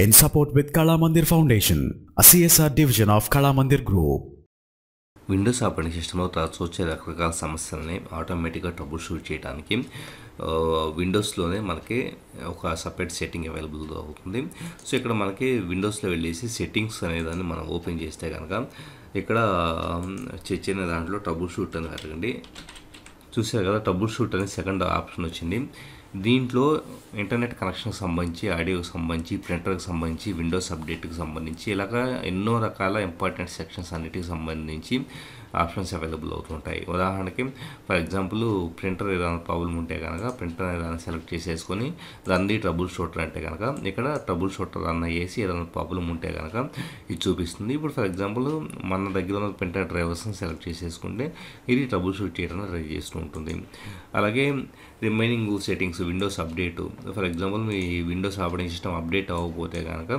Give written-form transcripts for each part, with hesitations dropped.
in support with Kala Mandir Foundation, a CSR division of Kala Mandir Group. Windows operating సిస్టంలో తరచూ వచ్చే రకరకాల సమస్యలని ఆటోమేటిక్గా ట్రబుల్ షూట్ చేయడానికి విండోస్లోనే మనకి ఒక సపరేట్ సెట్టింగ్ అవైలబుల్ అవుతుంది. సో ఇక్కడ మనకి విండోస్లో వెళ్ళేసి సెట్టింగ్స్ అనేదాన్ని మనం ఓపెన్ చేస్తే కనుక ఇక్కడ చిన్న దాంట్లో ట్రబుల్ షూట్ అని అడగండి. చూసారు కదా, ట్రబుల్ షూట్ అనే సెకండ్ ఆప్షన్ వచ్చింది. దీంట్లో ఇంటర్నెట్ కనెక్షన్కి సంబంధించి, ఆడియోకి సంబంధించి, ప్రింటర్కి సంబంధించి, విండోస్ అప్డేట్కి సంబంధించి ఇలాగా ఎన్నో రకాల ఇంపార్టెంట్ సెక్షన్స్ అన్నిటికి సంబంధించి ఆప్షన్స్ అవైలబుల్ అవుతుంటాయి. ఉదాహరణకి ఫర్ ఎగ్జాంపుల్ ప్రింటర్ ఏదైనా ప్రాబ్లం ఉంటే కనుక ప్రింటర్ ఏదైనా సెలెక్ట్ చేసేసుకొని రన్ ట్రబుల్ షూటర్ అంటే కనుక ఇక్కడ ట్రబుల్ షూటర్ రన్ అయ్యేసి ఏదైనా ప్రాబ్లం ఉంటే కనుక ఇది చూపిస్తుంది. ఇప్పుడు ఫర్ ఎగ్జాంపుల్ మన దగ్గర ఉన్న ప్రింటర్ డ్రైవర్స్ని సెలెక్ట్ చేసేసుకుంటే ఇది ట్రబుల్ షూట్ చేయడానికి ట్రై చేస్తూ ఉంటుంది. అలాగే remaining settings, Windows update, for example me Windows operating system update అవ్వకపోతే కనుక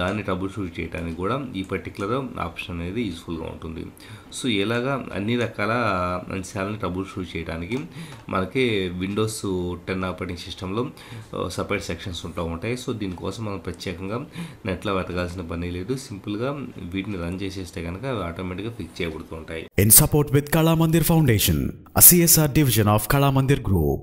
దాన్ని ట్రబుల్ షూట్ చేయడానికి కూడా ఈ పర్టికులర్ ఆప్షన్ అనేది యూస్ఫుల్గా ఉంటుంది. సో ఇలాగా అన్ని రకాల అంశాలను ట్రబుల్ షూట్ చేయడానికి మనకి విండోస్ 10 ఆపరేటింగ్ సిస్టంలో సపరేట్ సెక్షన్స్ ఉంటూ ఉంటాయి. సో దీనికోసం మనం ప్రత్యేకంగా నెట్లో వెతకాల్సిన పని లేదు. సింపుల్గా వీటిని రన్ చేసేస్తే కనుక అవి ఆటోమేటిక్గా ఫిక్స్ చేయబడుతూ ఉంటాయి. In support with Kala Mandir Foundation, a CSR division of Kala Mandir Group.